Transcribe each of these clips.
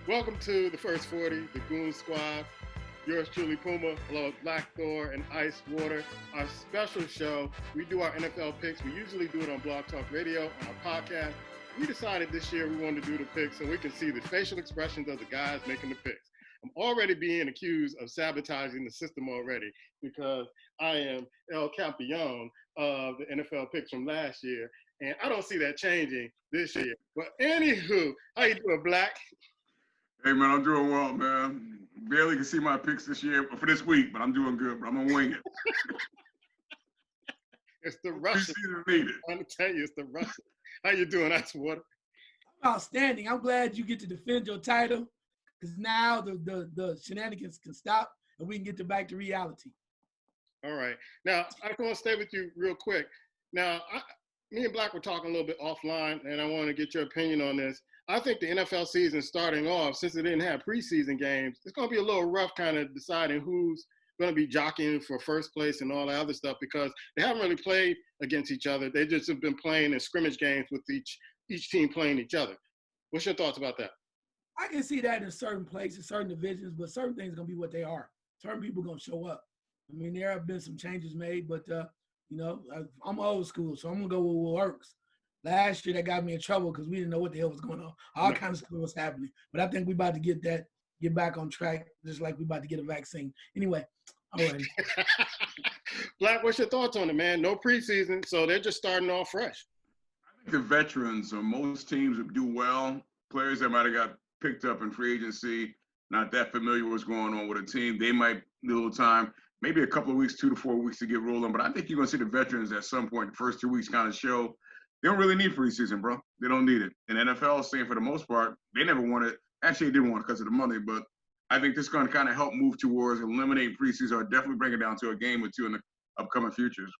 Welcome to the First 40, the Goon Squad. Yours truly, Puma, along with Black Thor and Ice Water. Our special show, we do our NFL picks. We usually do it on Blog Talk Radio, on our podcast. We decided this year we wanted to do the picks so we can see the facial expressions of the guys making the picks. I'm already being accused of sabotaging the system already because I am El Campeon of the NFL picks from last year, and I don't see that changing this year. But anywho, how you doing, Black? Hey, man, I'm doing well, man. Barely can see my picks this year for this week, but I'm doing good, bro. I'm going to wing it. It's the Russian. I'm trying to tell you, it's the Russian. How you doing, Ice Water? Outstanding. I'm glad you get to defend your title because now the shenanigans can stop and we can get back to reality. All right. Now, I just want to stay with you real quick. Now, me and Black were talking a little bit offline, and I want to get your opinion on this. I think the NFL season starting off, since it didn't have preseason games, it's going to be a little rough kind of deciding who's going to be jockeying for first place and all that other stuff because they haven't really played against each other. They just have been playing in scrimmage games with each team playing each other. What's your thoughts about that? I can see that in certain places, certain divisions, but certain things are going to be what they are. Certain people are going to show up. I mean, there have been some changes made, but, I'm old school, so I'm going to go with what works. Last year, that got me in trouble because we didn't know what the hell was going on. All kinds of stuff was happening. But I think we're about to get back on track, just like we're about to get a vaccine. Anyway, all right. Black, what's your thoughts on it, man? No preseason, so they're just starting off fresh. I think the veterans or most teams that do well, players that might have got picked up in free agency, not that familiar with what's going on with a team, they might need a little time, maybe a couple of weeks, 2 to 4 weeks to get rolling. But I think you're going to see the veterans at some point, the first 2 weeks kind of show they don't really need preseason, bro. They don't need it. And NFL is saying for the most part, they never wanted it. Actually, they didn't want it because of the money, but I think this is going to kind of help move towards eliminating preseason or definitely bring it down to a game or two in the upcoming futures.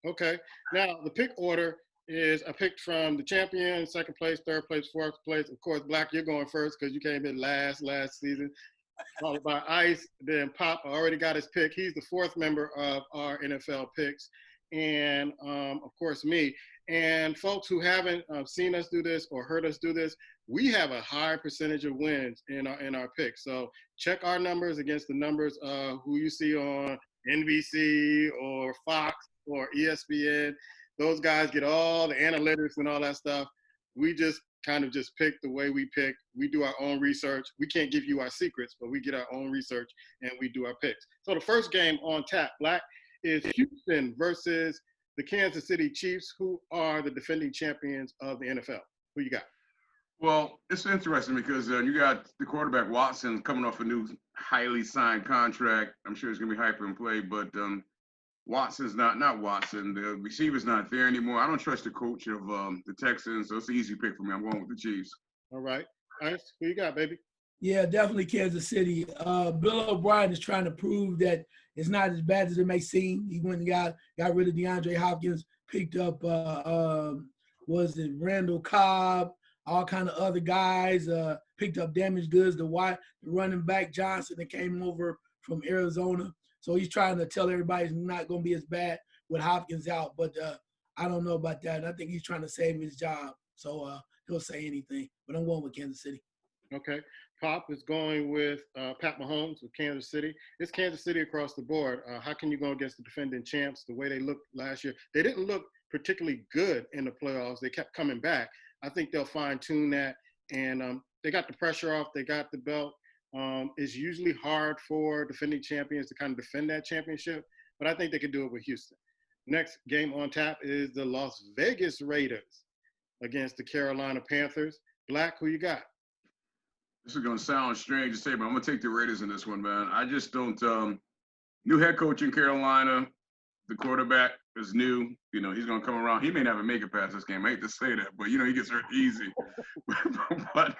Okay. Now, the pick order is I picked from the champion, second place, third place, fourth place. Of course, Black, you're going first because you came in last season. Followed by Ice, then Pop already got his pick. He's the fourth member of our NFL picks. And, of course, me. And folks who haven't seen us do this or heard us do this, we have a high percentage of wins in our picks. So check our numbers against the numbers of who you see on NBC or Fox or ESPN. Those guys get all the analytics and all that stuff. We just kind of just pick the way we pick. We do our own research. We can't give you our secrets, but we get our own research and we do our picks. So the first game on tap, Black, is Houston versus the Kansas City Chiefs, who are the defending champions of the NFL. Who you got? Well, it's interesting because you got the quarterback Watson coming off a new highly signed contract. I'm sure it's going to be hyper in play, but Watson's not Watson. The receiver's not there anymore. I don't trust the coach of the Texans, so it's an easy pick for me. I'm going with the Chiefs. All right. Ice, who you got, baby? Yeah, definitely Kansas City. Bill O'Brien is trying to prove that it's not as bad as it may seem. He went and got rid of DeAndre Hopkins, picked up Randall Cobb, all kind of other guys, picked up damaged goods, the running back Johnson that came over from Arizona. So he's trying to tell everybody it's not going to be as bad with Hopkins out. But I don't know about that. I think he's trying to save his job. So he'll say anything. But I'm going with Kansas City. Okay. Pop is going with Pat Mahomes with Kansas City. It's Kansas City across the board. How can you go against the defending champs the way they looked last year? They didn't look particularly good in the playoffs. They kept coming back. I think they'll fine-tune that. And they got the pressure off. They got the belt. It's usually hard for defending champions to kind of defend that championship, but I think they could do it with Houston. Next game on tap is the Las Vegas Raiders against the Carolina Panthers. Black, who you got? This is going to sound strange to say, but I'm going to take the Raiders in this one, man. I just don't new head coach in Carolina, the quarterback is new. You know, he's going to come around. He may never make it past this game. I hate to say that, but, he gets hurt easy. But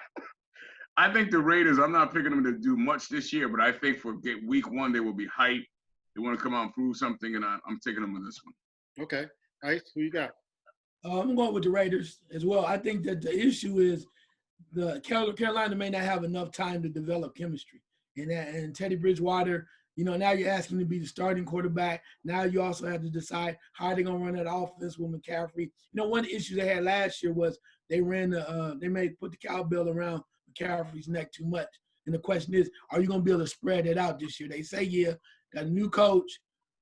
I think the Raiders, I'm not picking them to do much this year, but I think for week one, they will be hyped. They want to come out and prove something, and I'm taking them with this one. Okay. Ice, who you got? I'm going with the Raiders as well. I think that the issue is the Carolina may not have enough time to develop chemistry. And Teddy Bridgewater, now you're asking to be the starting quarterback. Now you also have to decide how they're going to run that offense with McCaffrey. One of the issues they had last year was they put the cowbell around McCaffrey's neck too much. And the question is, are you going to be able to spread it out this year? They say, yeah, got a new coach,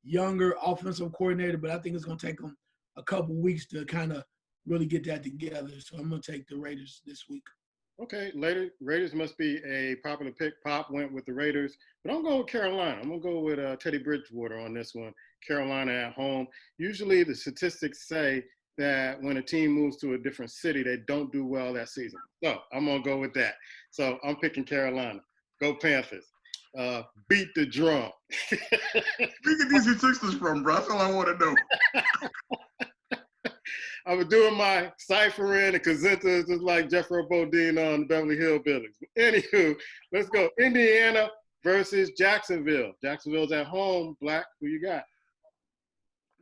younger offensive coordinator, but I think it's going to take them a couple weeks to kind of really get that together. So I'm going to take the Raiders this week. Okay, Raiders must be a popular pick. Pop went with the Raiders, but I'm going with Carolina. I'm going to go with Teddy Bridgewater on this one. Carolina at home. Usually the statistics say that when a team moves to a different city, they don't do well that season. So I'm going to go with that. So I'm picking Carolina. Go Panthers. Beat the drum. Where get these statistics from, bro? That's all I want to know. I was doing my ciphering and Kazinta just like Jeffro Bodine on the Beverly Hillbillies. Anywho, let's go. Indiana versus Jacksonville. Jacksonville's at home. Black, who you got?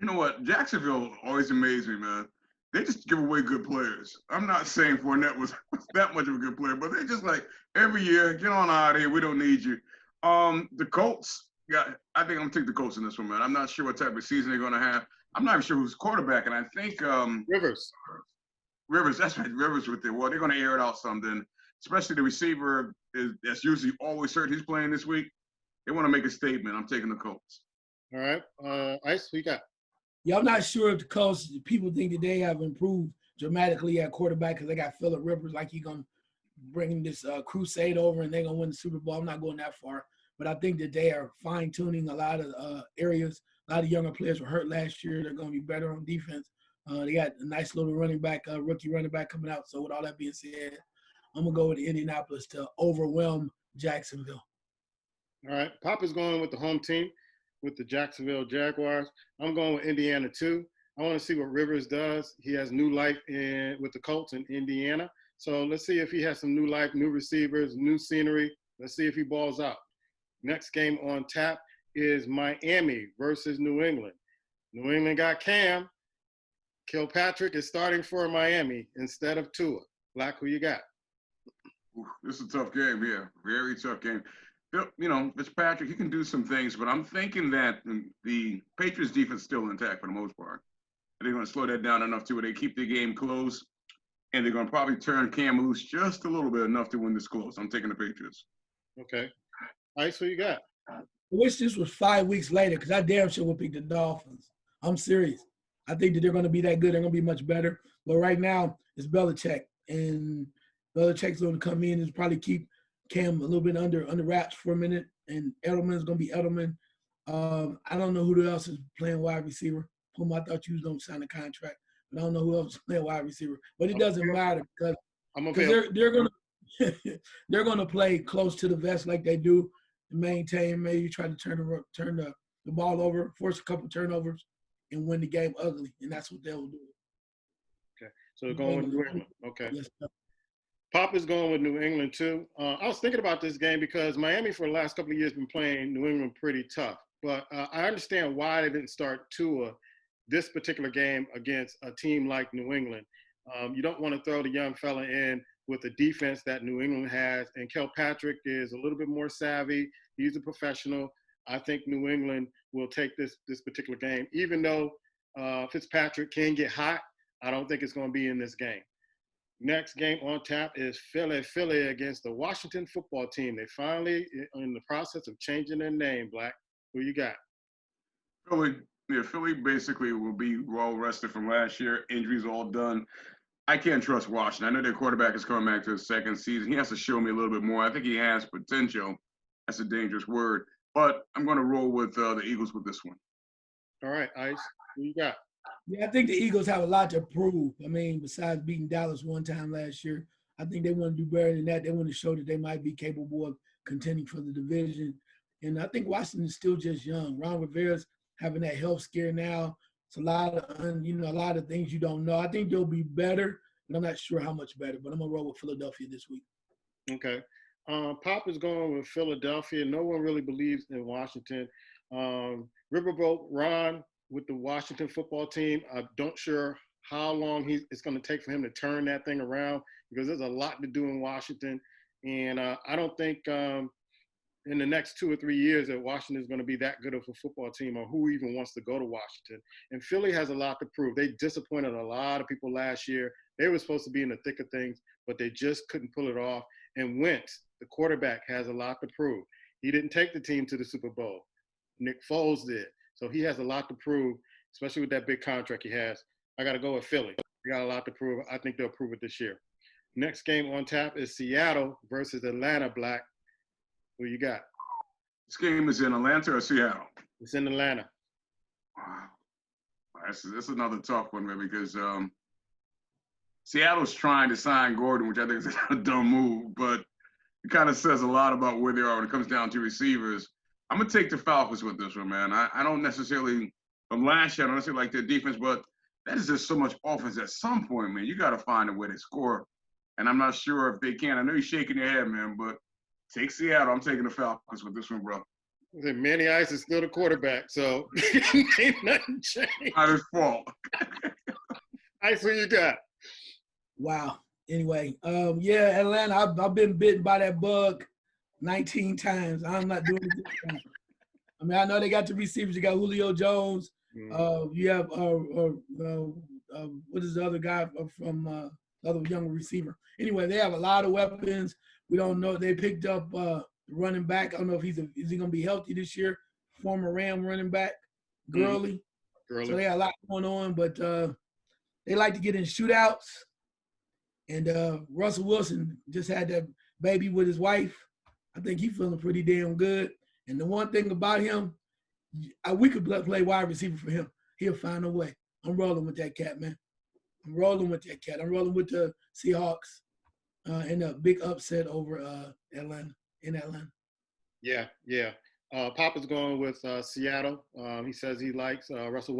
You know what? Jacksonville always amazed me, man. They just give away good players. I'm not saying Fournette was that much of a good player, but they just like every year, get on out of here. We don't need you. The Colts, I think I'm going to take the Colts in this one, man. I'm not sure what type of season they're going to have. I'm not even sure who's quarterback, and I think Rivers. That's right. Rivers with it. Well, they're going to air it out something, especially the receiver that's usually always hurt. He's playing this week. They want to make a statement. I'm taking the Colts. All right. Ice, who you got? Yeah, I'm not sure if the Colts, people think that they have improved dramatically at quarterback because they got Phillip Rivers, like he's going to bring this crusade over and they're going to win the Super Bowl. I'm not going that far. But I think that they are fine-tuning a lot of areas. A lot of younger players were hurt last year. They're going to be better on defense. They got a nice little rookie running back coming out. So with all that being said, I'm going to go with Indianapolis to overwhelm Jacksonville. All right. Papa's going with the home team, with the Jacksonville Jaguars. I'm going with Indiana too. I want to see what Rivers does. He has new life with the Colts in Indiana. So let's see if he has some new life, new receivers, new scenery. Let's see if he balls out. Next game on tap is Miami versus New England. New England got Cam. Kilpatrick is starting for Miami instead of Tua. Black, who you got? This is a tough game here. Very tough game. You know, Fitzpatrick, he can do some things, but I'm thinking that the Patriots defense is still intact for the most part. They're going to slow that down enough to where they keep the game close, and they're going to probably turn Cam loose just a little bit enough to win this close. I'm taking the Patriots. Okay. Ice, who you got? I wish this was 5 weeks later because I damn sure would pick the Dolphins. I'm serious. I think that they're going to be that good. They're going to be much better. But right now, it's Belichick. And Belichick's going to come in and probably keep Cam a little bit under wraps for a minute. And Edelman's going to be Edelman. I don't know who else is playing wide receiver. Puma, I thought you was going to sign a contract. But I don't know who else is playing wide receiver. But it doesn't matter because they're going to they're going to play close to the vest like they do. To maintain, maybe try to turn the ball over, force a couple turnovers, and win the game ugly, and that's what they'll do. Okay, so they're going with New England. Okay. Yes, Papa's going with New England too. I was thinking about this game because Miami for the last couple of years been playing New England pretty tough, but I understand why they didn't start Tua this particular game against a team like New England. You don't want to throw the young fella in with the defense that New England has. And Kilpatrick is a little bit more savvy. He's a professional. I think New England will take this particular game. Even though Fitzpatrick can get hot, I don't think it's going to be in this game. Next game on tap is Philly against the Washington football team. They finally in the process of changing their name, Black. Who you got? Philly. Yeah, Philly basically will be well rested from last year. Injuries all done. I can't trust Washington. I know their quarterback is coming back to his second season. He has to show me a little bit more. I think he has potential. That's a dangerous word. But I'm going to roll with the Eagles with this one. All right, Ice. Who you got? Yeah, I think the Eagles have a lot to prove. I mean, besides beating Dallas one time last year, I think they want to do better than that. They want to show that they might be capable of contending for the division. And I think Washington is still just young. Ron Rivera's having that health scare now. It's a lot of things you don't know. I think they'll be better, but I'm not sure how much better. But I'm gonna roll with Philadelphia this week. Okay. Pop is going with Philadelphia. No one really believes in Washington. Riverboat Ron with the Washington football team. I'm not sure how long it's going to take for him to turn that thing around because there's a lot to do in Washington. And I don't think in the next 2 or 3 years that Washington is going to be that good of a football team or who even wants to go to Washington. And Philly has a lot to prove. They disappointed a lot of people last year. They were supposed to be in the thick of things, but they just couldn't pull it off. And Wentz, the quarterback, has a lot to prove. He didn't take the team to the Super Bowl. Nick Foles did. So he has a lot to prove, especially with that big contract he has. I got to go with Philly. They got a lot to prove. I think they'll prove it this year. Next game on tap is Seattle versus Atlanta. Black. Who you got? This game is in Atlanta or Seattle? It's in Atlanta. Wow. That's another tough one, man, because Seattle's trying to sign Gordon, which I think is a dumb move, but it kind of says a lot about where they are when it comes down to receivers. I'm going to take the Falcons with this one, man. I don't necessarily, from last year, I don't necessarily like their defense, but that is just so much offense. At some point, man, you got to find a way to score. And I'm not sure if they can. I know you're shaking your head, man, but take Seattle. I'm taking the Falcons with this one, bro. Manny Ice is still the quarterback, so ain't nothing changed. Not his fault. Ice, who you got? Wow. Anyway, yeah, Atlanta, I've been bitten by that bug 19 times. I'm not doing it this time. I mean, I know they got the receivers. You got Julio Jones. You have what is the other guy from the other young receiver? Anyway, they have a lot of weapons. We don't know. They picked up running back. I don't know if is he going to be healthy this year. Former Ram running back, Gurley. So they got a lot going on, but they like to get in shootouts. And Russell Wilson just had that baby with his wife. I think he's feeling pretty damn good. And the one thing about him, we could play wide receiver for him. He'll find a way. I'm rolling with that cat, man. I'm rolling with that cat. I'm rolling with the Seahawks in a big upset over Atlanta. Yeah. Papa's going with Seattle. He says he likes Russell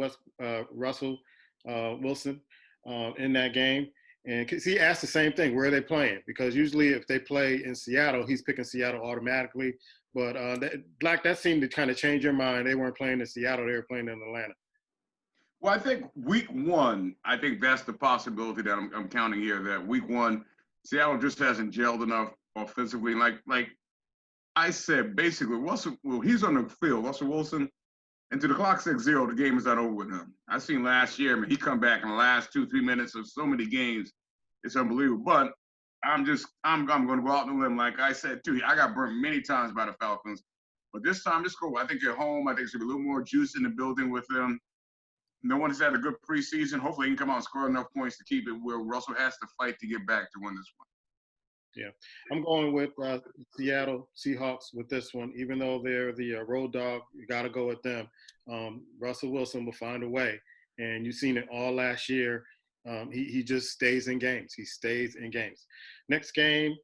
Wilson in that game. And cause he asked the same thing, where are they playing? Because usually if they play in Seattle, he's picking Seattle automatically. But that seemed to kind of change your mind. They weren't playing in Seattle. They were playing in Atlanta. Well, I think week one, I think that's the possibility that I'm counting here, that week one, Seattle just hasn't gelled enough offensively. Like I said, basically, he's on the field, Russell Wilson, and to the clock says 0, the game is not over with him. I seen last year, he come back in the last 2-3 minutes of so many games. It's unbelievable. But I'm going to go out on a limb. Like I said, too, I got burnt many times by the Falcons. But this time, just go. I think they're home. I think there's going to be a little more juice in the building with them. No one has had a good preseason. Hopefully, he can come out and score enough points to keep it where Russell has to fight to get back to win this one. Yeah, I'm going with Seattle Seahawks with this one. Even though they're the road dog, you got to go with them. Russell Wilson will find a way. And you've seen it all last year. He just stays in games. He stays in games. Next game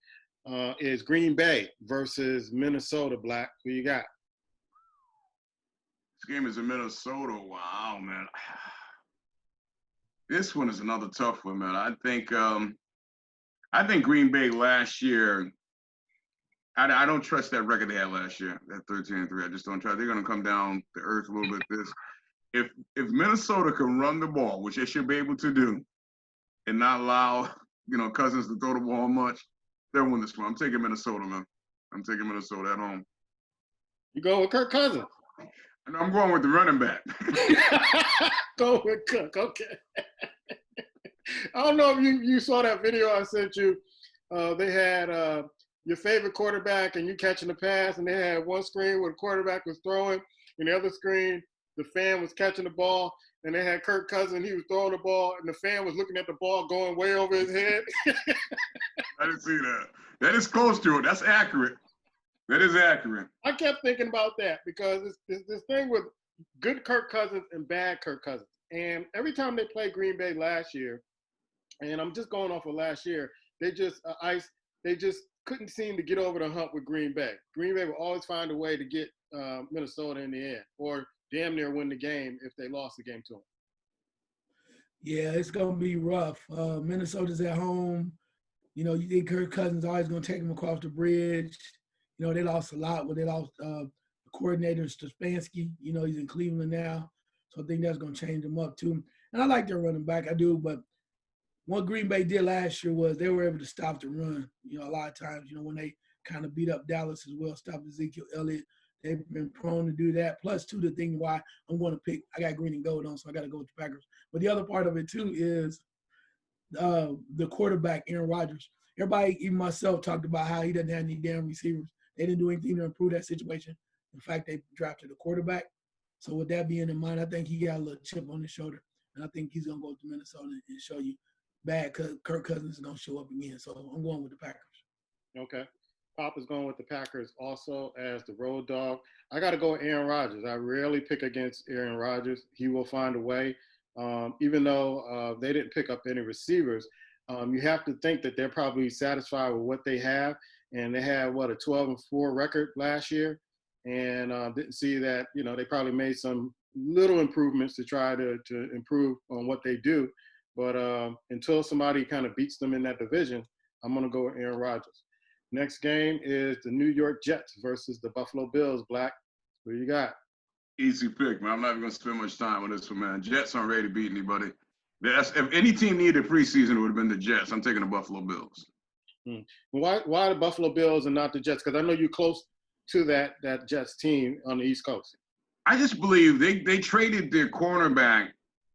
is Green Bay versus Minnesota. Black, who you got? This game is in Minnesota. Wow, man. This one is another tough one, man. I think Green Bay last year, I don't trust that record they had last year, that 13-3. I just don't trust. They're going to come down to earth a little bit. If Minnesota can run the ball, which they should be able to do, and not allow, Cousins to throw the ball much, they'll win this one. I'm taking Minnesota, man. I'm taking Minnesota at home. You go with Kirk Cousins? And I'm going with the running back. Go with Cook, okay. I don't know if you saw that video I sent you. They had your favorite quarterback and you catching the pass, and they had one screen where the quarterback was throwing, and the other screen, the fan was catching the ball, and they had Kirk Cousins, he was throwing the ball, and the fan was looking at the ball going way over his head. I didn't see that. That is close to it. That's accurate. That is accurate. I kept thinking about that because it's this thing with good Kirk Cousins and bad Kirk Cousins. And every time they played Green Bay last year, and I'm just going off of last year, they just couldn't seem to get over the hump with Green Bay. Green Bay would always find a way to get Minnesota in the end, or damn near win the game if they lost the game to them. Yeah, it's going to be rough. Minnesota's at home. You think Kirk Cousins is always going to take them across the bridge. They lost a lot when they lost the coordinator, Stefanski. He's in Cleveland now. So I think that's going to change them up too. And I like their running back. I do. But what Green Bay did last year was they were able to stop the run. A lot of times, when they kind of beat up Dallas as well, stopped Ezekiel Elliott. They've been prone to do that. Plus, too, the thing why I'm going to pick, I got green and gold on, so I got to go with the Packers. But the other part of it, too, is the quarterback, Aaron Rodgers. everybody, even myself, talked about how he doesn't have any damn receivers. They didn't do anything to improve that situation. In fact, they drafted a quarterback. So with that being in mind, I think he got a little chip on his shoulder, and I think he's gonna go to Minnesota and show you bad. Kirk Cousins is gonna show up again. So I'm going with the Packers. Okay. Pop is going with the Packers also as the road dog. I got to go with Aaron Rodgers. I rarely pick against Aaron Rodgers. He will find a way. Even though they didn't pick up any receivers, you have to think that they're probably satisfied with what they have. And they had, a 12-4 record last year. And didn't see that, they probably made some little improvements to try to improve on what they do. But until somebody kind of beats them in that division, I'm going to go with Aaron Rodgers. Next game is the New York Jets versus the Buffalo Bills. Black, who you got? Easy pick, man. I'm not even going to spend much time on this one, man. Jets aren't ready to beat anybody. If any team needed a preseason, it would have been the Jets. I'm taking the Buffalo Bills. Why the Buffalo Bills and not the Jets? Because I know you're close to that Jets team on the East Coast. I just believe they traded their cornerback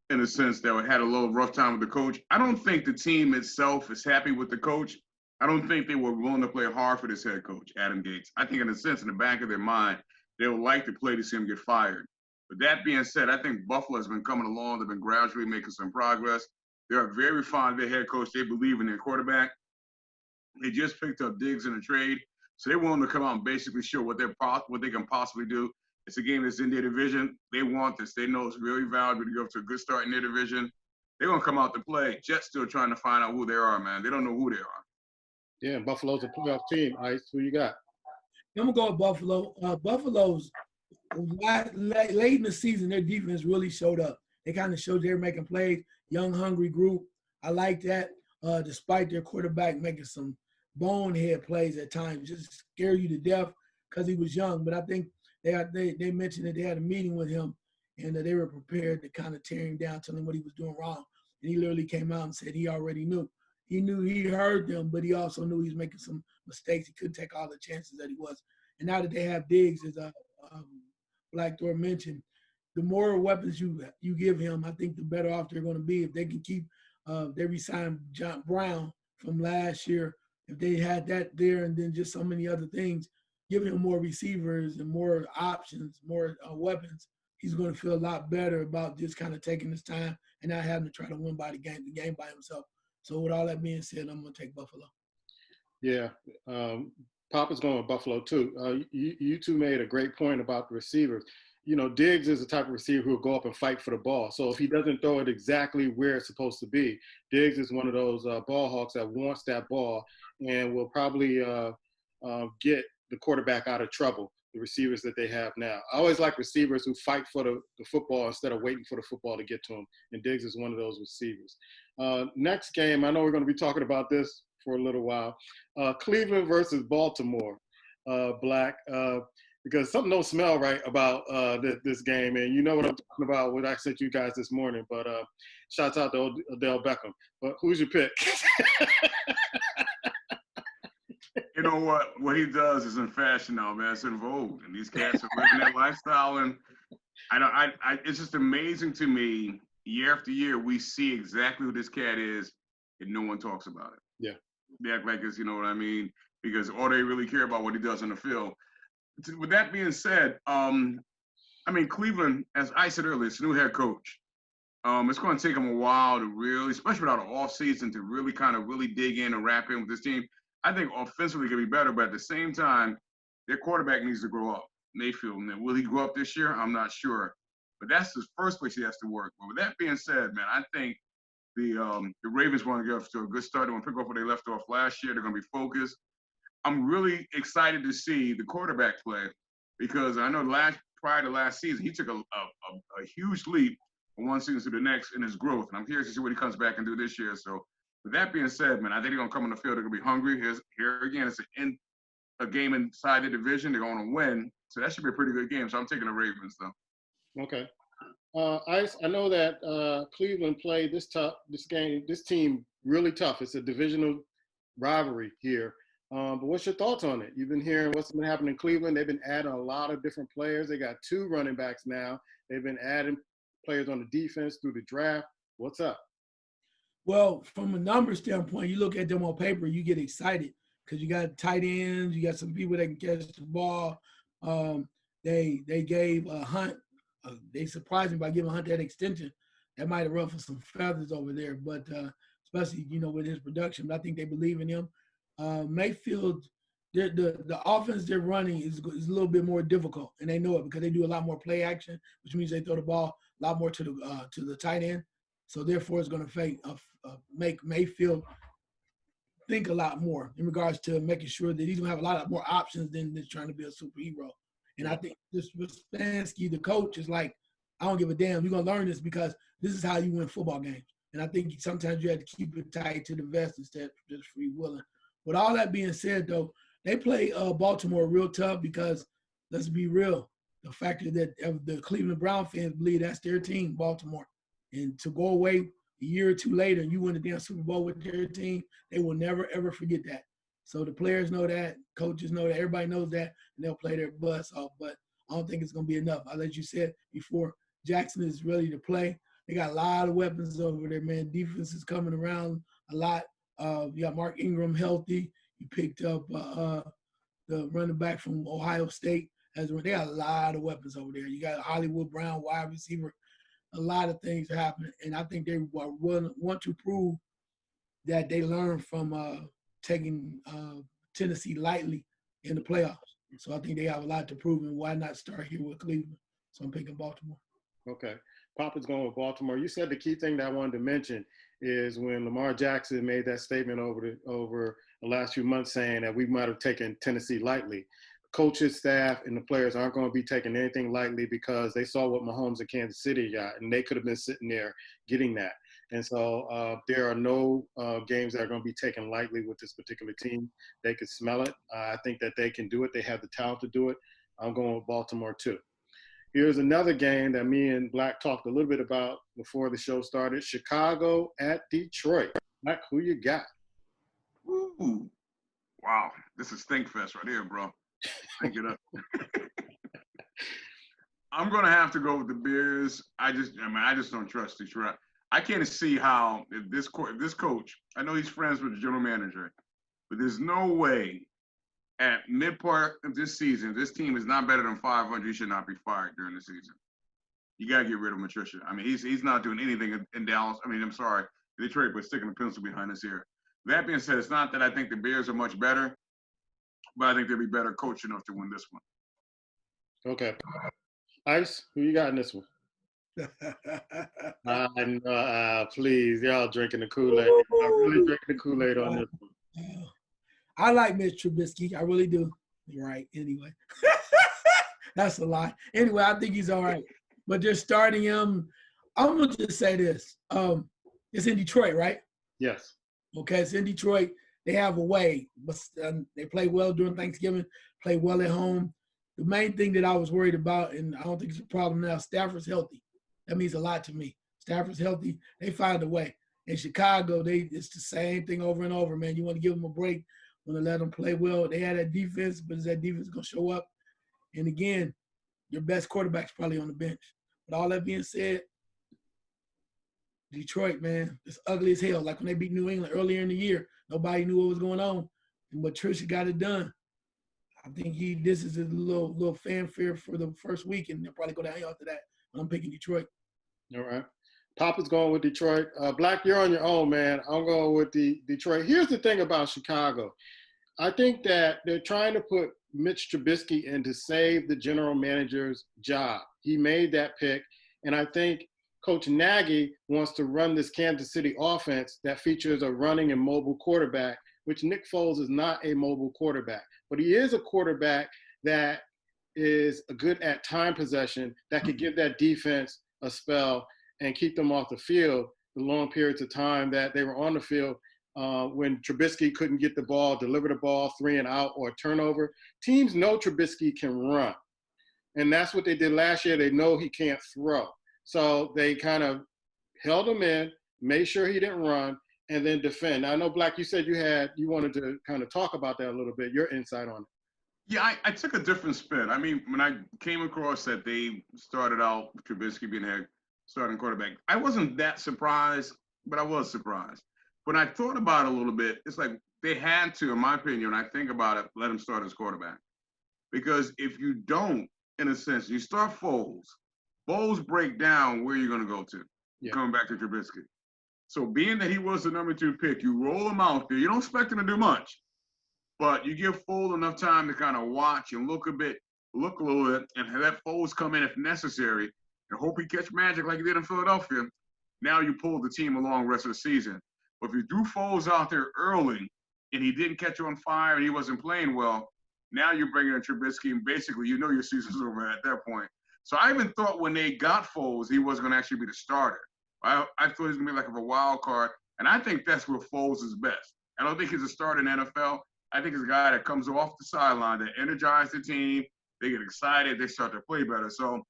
in a sense that had a little rough time with the coach. I don't think the team itself is happy with the coach. I don't think they were willing to play hard for this head coach, Adam Gates. I think in a sense, in the back of their mind, they would like to play to see him get fired. But that being said, I think Buffalo has been coming along. They've been gradually making some progress. They are very fond of their head coach. They believe in their quarterback. They just picked up Diggs in a trade. So they're willing to come out and basically show what they can possibly do. It's a game that's in their division. They want this. They know it's really valuable to go to a good start in their division. They're going to come out to play. Jets still trying to find out who they are, man. They don't know who they are. Yeah, Buffalo's a playoff team. Ice, who you got? I'm gonna go with Buffalo. Buffalo's late in the season, their defense really showed up. They kind of showed they were making plays. Young, hungry group. I like that. Despite their quarterback making some bonehead plays at times, just scare you to death because he was young. But I think they mentioned that they had a meeting with him and that they were prepared to kind of tear him down, tell him what he was doing wrong. And he literally came out and said he already knew. He knew he heard them, but he also knew he was making some mistakes. He couldn't take all the chances that he was. And now that they have Diggs, as Black Thor mentioned, the more weapons you give him, I think the better off they're going to be. If they can keep, they re-signed John Brown from last year. If they had that there and then just so many other things, give him more receivers and more options, more weapons, he's going to feel a lot better about just kind of taking his time and not having to try to win the game by himself. So with all that being said, I'm going to take Buffalo. Yeah, Papa's going with Buffalo too. You two made a great point about the receivers. Diggs is the type of receiver who will go up and fight for the ball. So if he doesn't throw it exactly where it's supposed to be, Diggs is one of those ball hawks that wants that ball and will probably get the quarterback out of trouble, the receivers that they have now. I always like receivers who fight for the football instead of waiting for the football to get to them, and Diggs is one of those receivers. Next game, I know we're going to be talking about this for a little while. Cleveland versus Baltimore, Black, because something don't smell right about this game, and you know what I'm talking about, what I sent you guys this morning, but shouts out to Odell Beckham. But who's your pick? You know what he does is in fashion now, man. It's in vogue, and these cats are living that lifestyle. And it's just amazing to me. Year after year, we see exactly who this cat is, and no one talks about it. Yeah, they act like it's, you know what I mean, because all they really care about what he does on the field. With that being said, Cleveland, as I said earlier, it's a new head coach. It's going to take him a while to really, especially without an off season, to really dig in and wrap in with this team. I think offensively can be better, but at the same time, their quarterback needs to grow up. Mayfield. And will he grow up this year? I'm not sure. But that's the first place he has to work. But with that being said, man, I think the Ravens want to get off to a good start. They want to pick up where they left off last year. They're going to be focused. I'm really excited to see the quarterback play because I know prior to last season, he took a huge leap from one season to the next in his growth. And I'm curious to see what he comes back and do this year. So with that being said, man, I think they're going to come on the field. They're going to be hungry. Here again, it's a game inside the division. They're going to win. So that should be a pretty good game. So I'm taking the Ravens, though. Okay. Ice, I know that Cleveland played this team really tough. It's a divisional rivalry here. But what's your thoughts on it? You've been hearing what's been happening in Cleveland. They've been adding a lot of different players. They got 2 running backs now. They've been adding players on the defense through the draft. What's up? Well, from a number standpoint, you look at them on paper, you get excited because you got tight ends, you got some people that can catch the ball. Um, they gave Hunt, they surprised me by giving Hunt that extension. That might have ruffled some feathers over there, but especially with his production. But I think they believe in him. Mayfield, the offense they're running is a little bit more difficult, and they know it because they do a lot more play action, which means they throw the ball a lot more to the tight end. So therefore, it's going to make Mayfield think a lot more in regards to making sure that he's going to have a lot of more options than just trying to be a superhero. And I think this Stefanski, the coach, is like, I don't give a damn. You're going to learn this because this is how you win football games. And I think sometimes you have to keep it tight to the vest instead of just free willing. With all that being said, though, they play Baltimore real tough because, let's be real, the fact that the Cleveland Brown fans believe that's their team, Baltimore. And to go away a year or two later and you win the damn Super Bowl with their team, they will never, ever forget that. So the players know that, coaches know that, everybody knows that, and they'll play their butts off. But I don't think it's going to be enough. As you said before, Jackson is ready to play. They got a lot of weapons over there, man. Defense is coming around a lot. You got Mark Ingram healthy. You picked up the running back from Ohio State. They got a lot of weapons over there. You got Hollywood Brown, wide receiver. A lot of things are happening, and I think they want to prove that they learned from taking Tennessee lightly in the playoffs. So I think they have a lot to prove, and why not start here with Cleveland? So I'm picking Baltimore. Okay. Papa's going with Baltimore. You said the key thing that I wanted to mention is when Lamar Jackson made that statement over the last few months saying that we might have taken Tennessee lightly. Coaches, staff, and the players aren't going to be taking anything lightly because they saw what Mahomes and Kansas City got, and they could have been sitting there getting that. And so there are no games that are going to be taken lightly with this particular team. They could smell it. I think that they can do it. They have the talent to do it. I'm going with Baltimore too. Here's another game that me and Black talked a little bit about before the show started. Chicago at Detroit. Black, who you got? Ooh. Wow. This is Stinkfest right here, bro. Think it up. I'm gonna have to go with the Bears. I just don't trust Detroit. I can't see how if this coach, I know he's friends with the general manager, but there's no way at mid part of this season, this team is not better than 500. He should not be fired during the season. You gotta get rid of Patricia. I mean, he's not doing anything in Dallas. I mean, I'm sorry, Detroit, but sticking a pencil behind his ear. That being said, it's not that I think the Bears are much better, but I think they'll be better coached enough to win this one. Okay. Ice, who you got in this one? Please, y'all drinking the Kool-Aid. I'm really drinking the Kool-Aid on this one. I like Mitch Trubisky. I really do. You're right. Anyway, that's a lie. Anyway, I think he's all right. But they're starting him. I'm going to just say this. It's in Detroit, right? Yes. Okay, it's in Detroit. They have a way, but they play well during Thanksgiving, play well at home. The main thing that I was worried about, and I don't think it's a problem now, Stafford's healthy. That means a lot to me. Stafford's healthy. They find a way. In Chicago, it's the same thing over and over, man. You want to give them a break, want to let them play well. They had that defense, but is that defense going to show up? And again, your best quarterback's probably on the bench. But all that being said, Detroit, man, it's ugly as hell. Like when they beat New England earlier in the year, nobody knew what was going on. And Patricia got it done. I think this is a little fanfare for the first week, and they'll probably go down after that. But I'm picking Detroit. All right. Papa's going with Detroit. Black, you're on your own, man. I'm going with Detroit. Here's the thing about Chicago. I think that they're trying to put Mitch Trubisky in to save the general manager's job. He made that pick, and I think Coach Nagy wants to run this Kansas City offense that features a running and mobile quarterback, which Nick Foles is not a mobile quarterback. But he is a quarterback that is good at time possession, that could give that defense a spell and keep them off the field the long periods of time that they were on the field when Trubisky couldn't get the ball, deliver the ball 3 and out or a turnover. Teams know Trubisky can run. And that's what they did last year. They know he can't throw. So they kind of held him in, made sure he didn't run, and then defend. Now, I know, Black, you said you wanted to kind of talk about that a little bit, your insight on it. Yeah, I took a different spin. I mean, when I came across that they started out Trubisky being head starting quarterback, I wasn't that surprised. but I was surprised. When I thought about it a little bit, it's like they had to, in my opinion, when I think about it, let him start as quarterback. Because if you don't, in a sense, you start Foles. Foles break down where you're going to go to, coming back to Trubisky. So being that he was the number 2 pick, you roll him out there. You don't expect him to do much, but you give Foles enough time to kind of watch and look a little bit, and let Foles come in if necessary, and hope he catch magic like he did in Philadelphia. Now you pull the team along the rest of the season. But if you threw Foles out there early and he didn't catch on fire and he wasn't playing well, now you're bringing in Trubisky, and basically you know your season's over at that point. So I even thought when they got Foles, he wasn't going to actually be the starter. I thought he was going to be like a wild card, and I think that's where Foles is best. I don't think he's a starter in the NFL. I think he's a guy that comes off the sideline, that energizes the team. They get excited. They start to play better. So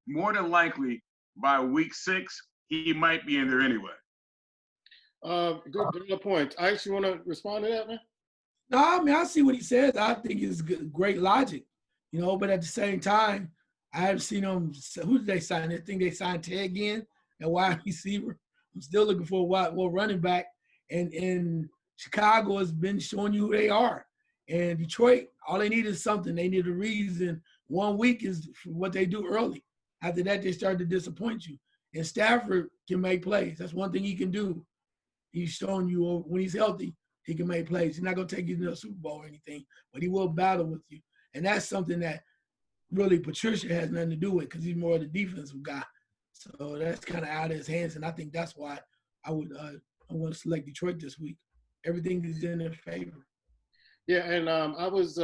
more than likely, by week 6, he might be in there anyway. Good point. Ice, you want to respond to that, man? No, I mean, I see what he says. I think it's great logic, but at the same time, I haven't seen them. Who did they sign? I think they signed Ted again, a wide receiver. I'm still looking for a running back. And Chicago has been showing you who they are. And Detroit, all they need is something. They need a reason. 1 week is what they do early. After that, they start to disappoint you. And Stafford can make plays. That's one thing he can do. He's showing you when he's healthy, he can make plays. He's not going to take you to the Super Bowl or anything, but he will battle with you. And that's something that really Patricia has nothing to do with because he's more of the defensive guy. So that's kind of out of his hands. And I think that's why I want to select Detroit this week. Everything is in their favor. Yeah, and I was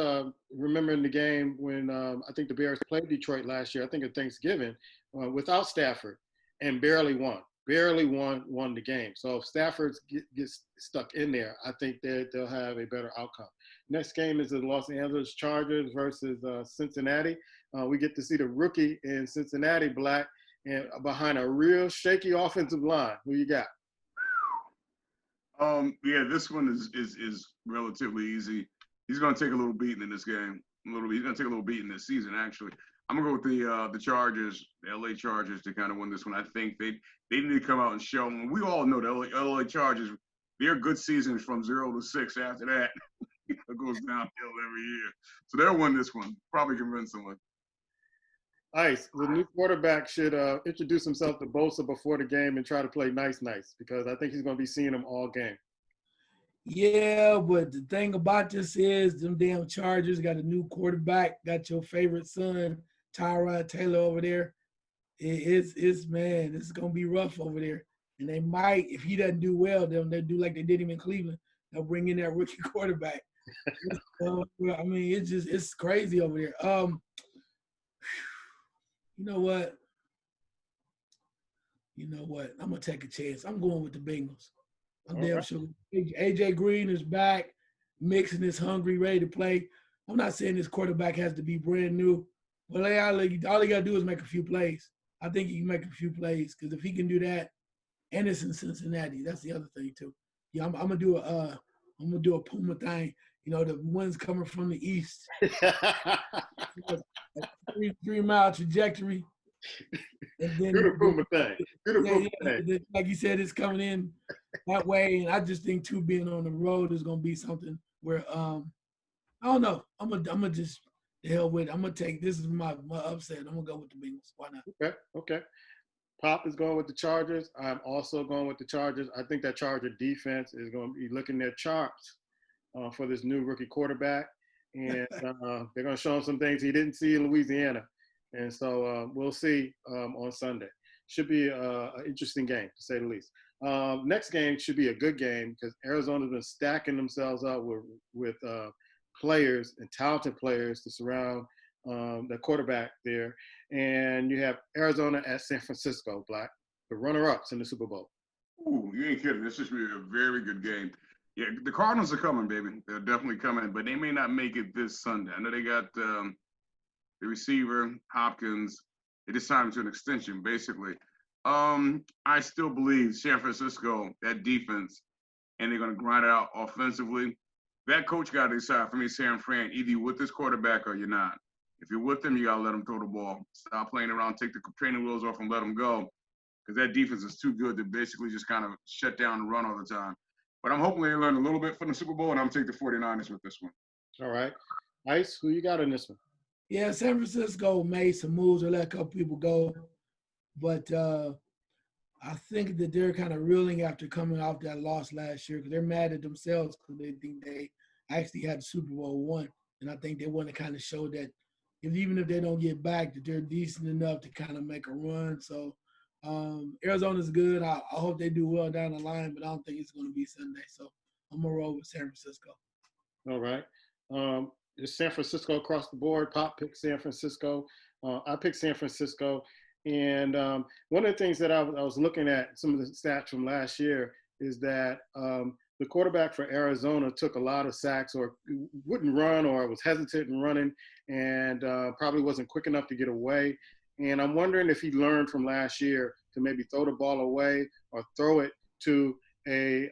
remembering the game when I think the Bears played Detroit last year, I think at Thanksgiving, without Stafford, and barely won the game. So if Stafford gets stuck in there, I think that they'll have a better outcome. Next game is the Los Angeles Chargers versus Cincinnati. We get to see the rookie in Cincinnati, Black, and behind a real shaky offensive line. Who you got? Yeah, this one is relatively easy. He's going to take a little beating in this game. He's going to take a little beating this season, actually. I'm going to go with the Chargers, the LA Chargers, to kind of win this one. I think they need to come out and show them. We all know the LA Chargers, their good seasons from 0 to 6 after that. It goes downhill every year. So they'll win this one, probably convincingly. Ice, the new quarterback should introduce himself to Bosa before the game and try to play nice, because I think he's going to be seeing him all game. Yeah, but the thing about this is them damn Chargers got a new quarterback, got your favorite son, Tyrod Taylor over there. It's man, it's going to be rough over there. And they might, if he doesn't do well, they'll do like they did him in Cleveland. They'll bring in that rookie quarterback. I mean, it's crazy over there. You know what? I'm going to take a chance. I'm going with the Bengals. I'm damn sure. AJ Green is back. Mixon is hungry, ready to play. I'm not saying this quarterback has to be brand new, but all he got to do is make a few plays. I think he can make a few plays because if he can do that, and it's in Cincinnati, that's the other thing too. Yeah, I'm gonna do a Puma thing. The one's coming from the east. 3-mile trajectory. And then do the Puma thing. Like you said, it's coming in that way. And I just think too, being on the road is gonna be something where I don't know. I'm gonna just the hell with it. I'm gonna take this is my upset. I'm gonna go with the Bengals. Why not? Okay. Pop is going with the Chargers. I'm also going with the Chargers. I think that Charger defense is going to be looking their charts for this new rookie quarterback. And they're going to show him some things he didn't see in Louisiana. And so we'll see on Sunday. Should be an interesting game, to say the least. Next game should be a good game because Arizona's been stacking themselves up with players and talented players to surround the quarterback there. And you have Arizona at San Francisco, Black, the runner-ups in the Super Bowl. Ooh, you ain't kidding. This is really a very good game. Yeah, the Cardinals are coming, baby. They're definitely coming, but they may not make it this Sunday. I know they got the receiver, Hopkins. They just signed him to an extension, basically. I still believe San Francisco, that defense, and they're going to grind it out offensively. That coach got to decide for me, San Fran, either you with this quarterback or you're not. If you're with them, you got to let them throw the ball. Stop playing around, take the training wheels off and let them go. because that defense is too good to basically just kind of shut down and run all the time. But I'm hoping they learn a little bit from the Super Bowl, and I'm taking the 49ers with this one. All right. Ice, who you got in this one? Yeah, San Francisco made some moves to let a couple people go, but I think that they're kind of reeling after coming off that loss last year because they're mad at themselves because they think they actually had the Super Bowl one, and I think they want to kind of show that even if they don't get back, that they're decent enough to kind of make a run. So Arizona's good. I hope they do well down the line, but I don't think it's going to be Sunday. So I'm gonna roll with San Francisco. All right. It's San Francisco across the board. Pop picked San Francisco. I picked San Francisco. And one of the things that I was looking at, some of the stats from last year, is that the quarterback for Arizona took a lot of sacks or wouldn't run or was hesitant in running and probably wasn't quick enough to get away. And I'm wondering if he learned from last year to maybe throw the ball away or throw it to his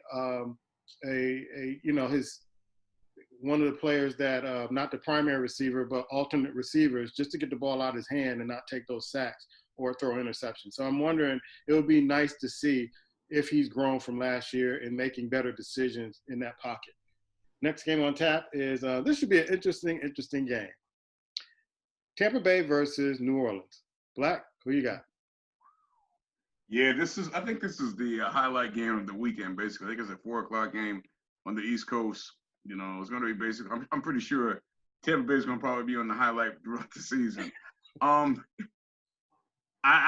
one of the players that not the primary receiver but alternate receivers, just to get the ball out of his hand and not take those sacks or throw interception. So I'm wondering, it would be nice to see if he's grown from last year and making better decisions in that pocket. Next game on tap is this should be an interesting game. Tampa Bay versus New Orleans. Black, who you got? Yeah, I think this is the highlight game of the weekend, basically. I think it's a 4:00 game on the East Coast. You know, it's going to be basic. I'm pretty sure Tampa Bay is going to probably be on the highlight throughout the season. I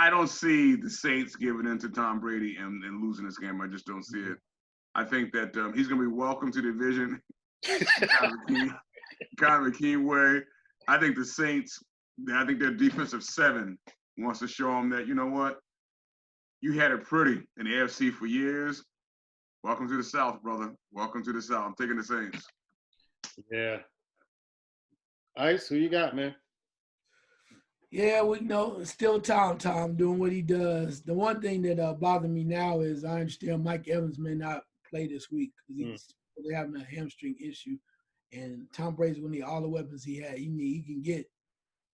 don't see the Saints giving in to Tom Brady and losing this game. I just don't see it. I think that he's going to be welcome to the division kind of a key way. I think the Saints, I think their defensive seven wants to show them that, you know what, you had it pretty in the AFC for years. Welcome to the South, brother. Welcome to the South. I'm taking the Saints. Yeah. Ice, who you got, man? Yeah, we know still Tom doing what he does. The one thing that bothered me now is I understand Mike Evans may not play this week because they're having a hamstring issue, and Tom Brady's going to need all the weapons he can get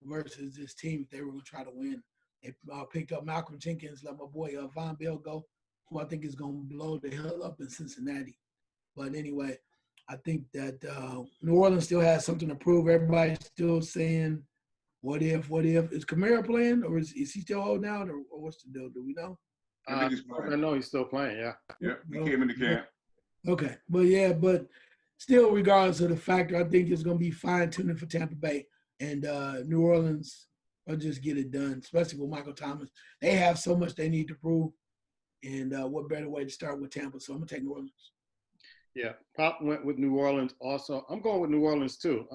versus this team if they were going to try to win. They picked up Malcolm Jenkins, let my boy Von Bell go, who I think is going to blow the hell up in Cincinnati. But anyway, I think that New Orleans still has something to prove. Everybody's still saying, what if? Is Kamara playing, or is he still holding out, or what's the deal? Do we know? I think he's playing. I know he's still playing, yeah. Yeah, he came into camp. Okay. But still, regardless of the factor, I think it's going to be fine-tuning for Tampa Bay. And New Orleans will just get it done, especially with Michael Thomas. They have so much they need to prove. And what better way to start with Tampa? So I'm going to take New Orleans. Yeah, Pop went with New Orleans also. I'm going with New Orleans too.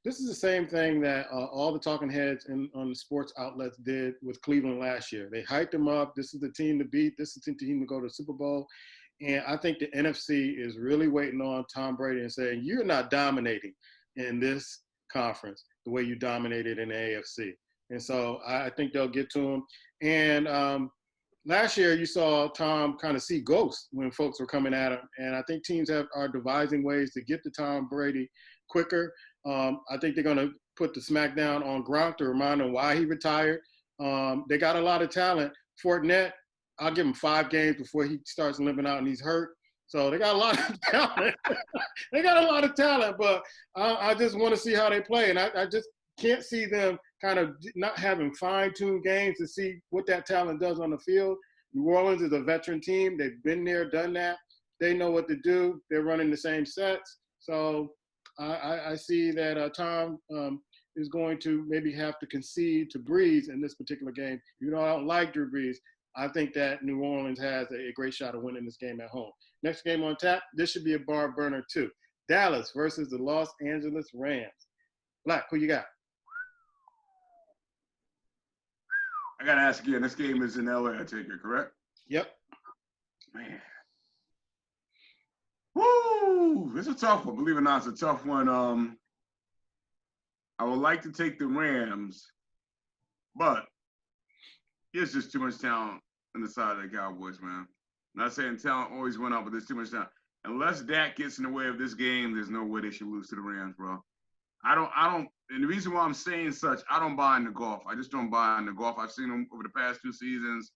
This is the same thing that all the talking heads on the sports outlets did with Cleveland last year. They hyped them up. This is the team to beat. This is the team to go to the Super Bowl. And I think the NFC is really waiting on Tom Brady and saying, you're not dominating in this conference the way you dominated in the AFC. And so I think they'll get to him. And last year, you saw Tom kind of see ghosts when folks were coming at him. And I think teams are devising ways to get to Tom Brady quicker. I think they're going to put the smackdown on Gronk to remind him why he retired. They got a lot of talent. Fournette, I'll give him 5 games before he starts limping out and he's hurt. So they got a lot of talent. They got a lot of talent, but I just want to see how they play. And I just can't see them kind of not having fine-tuned games to see what that talent does on the field. New Orleans is a veteran team. They've been there, done that. They know what to do. They're running the same sets. So I see that Tom is going to maybe have to concede to Breeze in this particular game. You know, I don't like Drew Brees. I think that New Orleans has a great shot of winning this game at home. Next game on tap, this should be a bar burner too. Dallas versus the Los Angeles Rams. Black, who you got? I got to ask again, this game is in LA, I take it, correct? Yep. Man. Woo! It's a tough one. Believe it or not, it's a tough one. I would like to take the Rams, but there's just too much talent on the side of the Cowboys, man. I'm not saying talent always went up, but there's too much talent. Unless Dak gets in the way of this game, there's no way they should lose to the Rams, bro. I don't, and the reason why I'm saying such, I don't buy into golf. I just don't buy into golf. I've seen him over the past 2 seasons.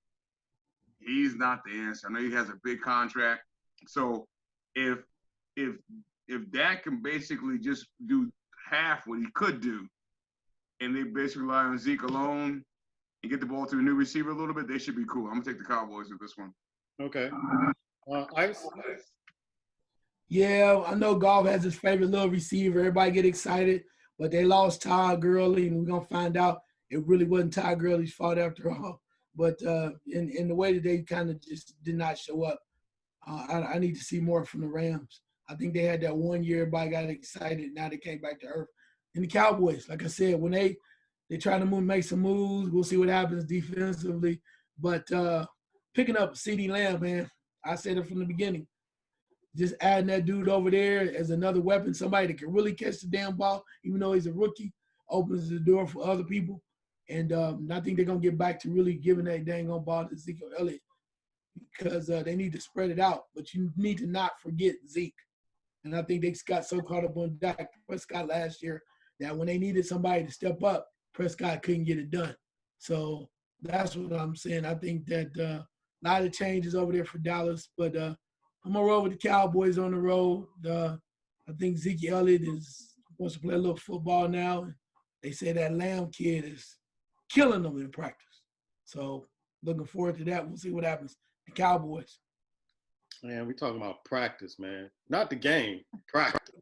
He's not the answer. I know he has a big contract. So if if if Dak can basically just do half what he could do, and they basically rely on Zeke alone and get the ball to a new receiver a little bit, they should be cool. I'm gonna take the Cowboys with this one. Okay. Ice. Yeah, I know Golf has his favorite little receiver. Everybody get excited, but they lost Todd Gurley, and we're gonna find out it really wasn't Todd Gurley's fault after all. But in the way that they kind of just did not show up, I need to see more from the Rams. I think they had that 1 year, everybody got excited. Now they came back to earth. And the Cowboys, like I said, when they try to make some moves, we'll see what happens defensively. But picking up CeeDee Lamb, man, I said it from the beginning. Just adding that dude over there as another weapon, somebody that can really catch the damn ball, even though he's a rookie, opens the door for other people. And I think they're going to get back to really giving that dang on ball to Ezekiel Elliott because they need to spread it out. But you need to not forget Zeke. And I think they got so caught up on Dak Prescott last year that when they needed somebody to step up, Prescott couldn't get it done. So that's what I'm saying. I think that a lot of changes over there for Dallas, but I'm gonna roll with the Cowboys on the road. I think Zeke Elliott wants to play a little football now. They say that Lamb kid is killing them in practice. So looking forward to that. We'll see what happens. The Cowboys. Man, we talking about practice, man. Not the game, practice.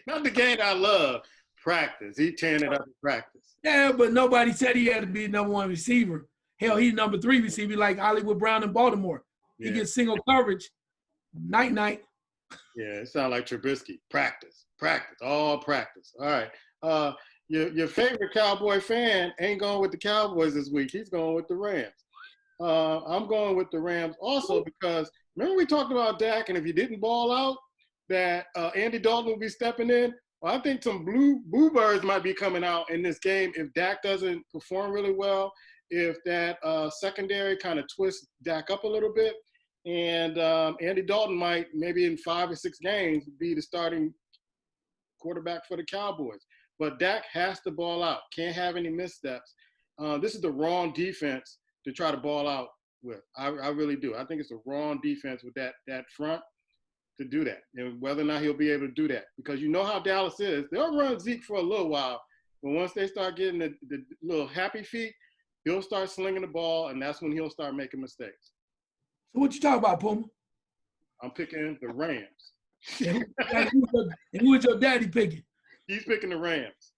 Not the game I love. Practice. He tearing it up in practice. Yeah, but nobody said he had to be number one receiver. Hell, he's number 3 receiver like Hollywood Brown in Baltimore. Yeah. He gets single coverage. Night. Yeah, it sounds like Trubisky. Practice, all practice. All right. Your favorite Cowboy fan ain't going with the Cowboys this week. He's going with the Rams. I'm going with the Rams also because remember we talked about Dak, and if he didn't ball out, that Andy Dalton will be stepping in. Well, I think some blue birds might be coming out in this game if Dak doesn't perform really well, if that secondary kind of twists Dak up a little bit. And Andy Dalton might, maybe in 5 or 6 games, be the starting quarterback for the Cowboys. But Dak has to ball out. Can't have any missteps. This is the wrong defense to try to ball out with. I really do. I think it's the wrong defense with that front to do that. And whether or not he'll be able to do that. Because you know how Dallas is. They'll run Zeke for a little while. But once they start getting the little happy feet, he'll start slinging the ball, and that's when he'll start making mistakes. So what you talking about, Puma? I'm picking the Rams. And who is your daddy picking? He's picking the Rams.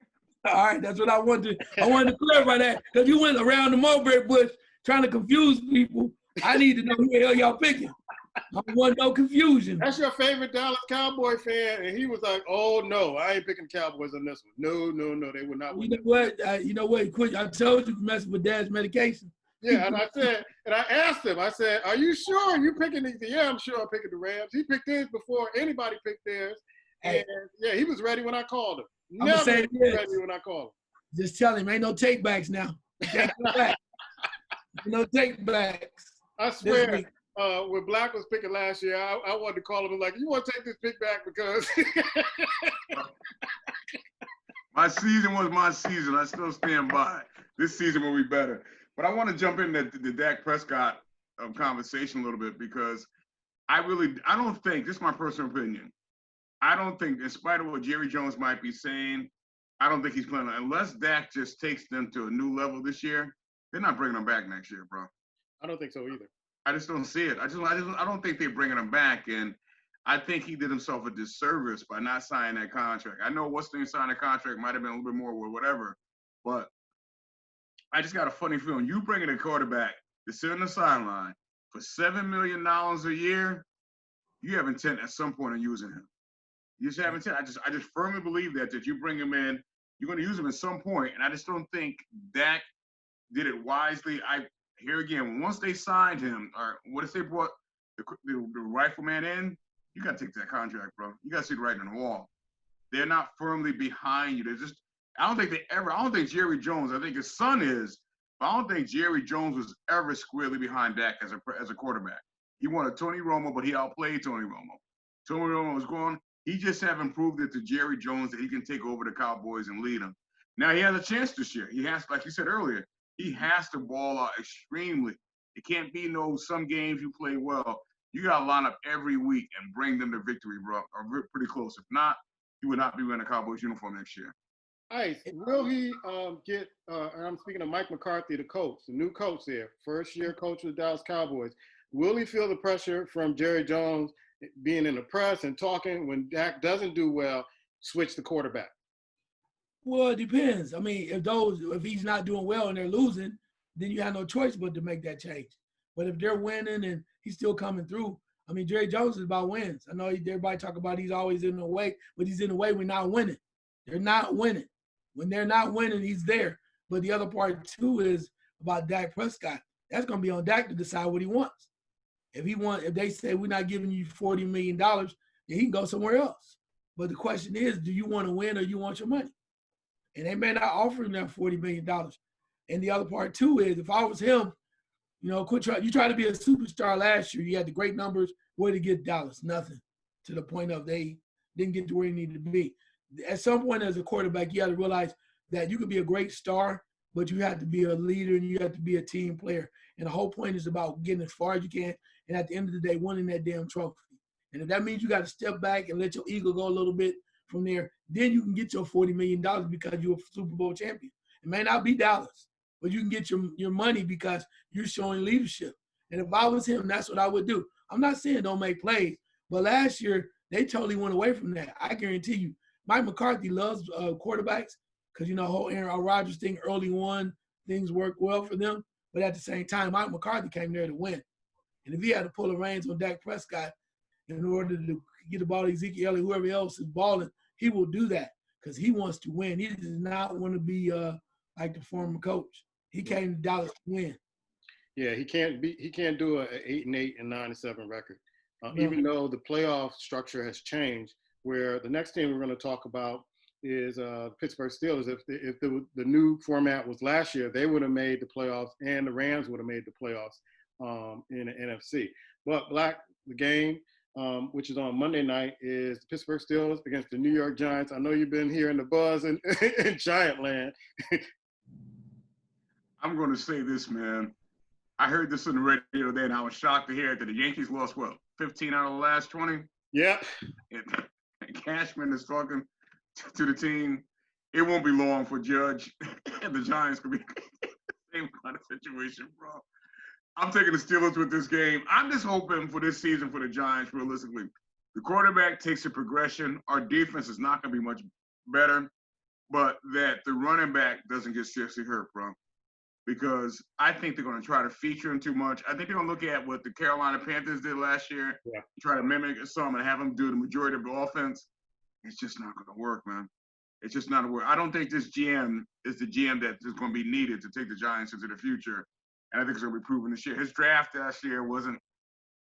All right, that's what I wanted to clarify that because you went around the mulberry bush trying to confuse people. I need to know who the hell y'all picking. I don't want no confusion. That's your favorite Dallas Cowboy fan, and he was like, "Oh no, I ain't picking Cowboys on this one. No, they would not win." You know what? Quit. I told you to mess with Dad's medication. Yeah, and I asked him. I said, "Are you sure you picking these?" Yeah, I'm sure I'm picking the Rams. He picked his before anybody picked theirs, and yeah, he was ready when I called him. Never ready when I called him. Just tell him, ain't no take backs now. No take backs. I swear. When Black was picking last year, I wanted to call him like, "You want to take this pick back because." My season was my season. I still stand by. This season will be better. But I want to jump in the Dak Prescott conversation a little bit because I don't think, this is my personal opinion, I don't think, in spite of what Jerry Jones might be saying, I don't think he's playing. Unless Dak just takes them to a new level this year, they're not bringing him back next year, bro. I don't think so either. I just don't see it. I don't think they're bringing him back, and I think he did himself a disservice by not signing that contract. I know what's the signing the contract might have been a little bit more or whatever, but I just got a funny feeling. You bringing a quarterback to sit on the sideline for $7 million a year, you have intent at some point of using him. You just have intent. I just firmly believe that you bring him in, you're going to use him at some point, and I just don't think Dak did it wisely. Here again, once they signed him, or what if they brought the rifleman in, you got to take that contract, bro. You got to see the writing on the wall. They're not firmly behind you. They're just, I don't think Jerry Jones, I think his son is, but I don't think Jerry Jones was ever squarely behind Dak as a quarterback. He wanted Tony Romo, but he outplayed Tony Romo. Tony Romo was gone. He just haven't proved it to Jerry Jones that he can take over the Cowboys and lead them. Now he has a chance this year. He has, like you said earlier, He has to ball out extremely. It can't be some games you play well. You got to line up every week and bring them to victory, bro, or pretty close. If not, he would not be wearing a Cowboys uniform next year. Ice, will he get, and I'm speaking of Mike McCarthy, the coach, the new coach there, first-year coach of the Dallas Cowboys. Will he feel the pressure from Jerry Jones being in the press and talking when Dak doesn't do well, switch the quarterback? Well, it depends. I mean, if he's not doing well and they're losing, then you have no choice but to make that change. But if they're winning and he's still coming through, I mean, Jerry Jones is about wins. I know everybody talk about he's always in the way, but he's in the way when not winning. They're not winning. When they're not winning, he's there. But the other part too is about Dak Prescott. That's going to be on Dak to decide what he wants. If they say we're not giving you $40 million, then he can go somewhere else. But the question is, do you want to win or you want your money? And they may not offer him that $40 million. And the other part too is, if I was him, you try to be a superstar last year. You had the great numbers. What did it get Dallas? Nothing. To the point of they didn't get to where they needed to be. At some point as a quarterback, you got to realize that you could be a great star, but you have to be a leader and you have to be a team player. And the whole point is about getting as far as you can, and at the end of the day, winning that damn trophy. And if that means you got to step back and let your ego go a little bit from there, then you can get your $40 million because you're a Super Bowl champion. It may not be Dallas, but you can get your money because you're showing leadership. And if I was him, that's what I would do. I'm not saying don't make plays, but last year they totally went away from that. I guarantee you. Mike McCarthy loves quarterbacks because, whole Aaron Rodgers thing early on, things worked well for them. But at the same time, Mike McCarthy came there to win. And if he had to pull the reins on Dak Prescott in order to get the ball to Ezekiel Elliott, whoever else is balling, he will do that because he wants to win. He does not want to be like the former coach. He came to Dallas to win. Yeah, he can't do an 8-8 and 9-7 record, No. even though the playoff structure has changed. Where the next team we're going to talk about is Pittsburgh Steelers. If the new format was last year, they would have made the playoffs, and the Rams would have made the playoffs in the NFC. But the game, which is on Monday night, is the Pittsburgh Steelers against the New York Giants. I know you've been hearing the buzz in Giant land. I'm going to say this, man. I heard this on the radio today, and I was shocked to hear that the Yankees lost, 15 out of the last 20? Yeah. And Cashman is talking to the team. It won't be long for Judge and the Giants could be the same kind of situation, bro. I'm taking the Steelers with this game. I'm just hoping for this season for the Giants, realistically. The quarterback takes a progression. Our defense is not going to be much better, but that the running back doesn't get seriously hurt, bro. Because I think they're going to try to feature him too much. I think they're going to look at what the Carolina Panthers did last year, try to mimic some and have them do the majority of the offense. It's just not going to work, man. It's just not going to work. I don't think this GM is the GM that is going to be needed to take the Giants into the future. And I think it's going to be proven this year. His draft last year wasn't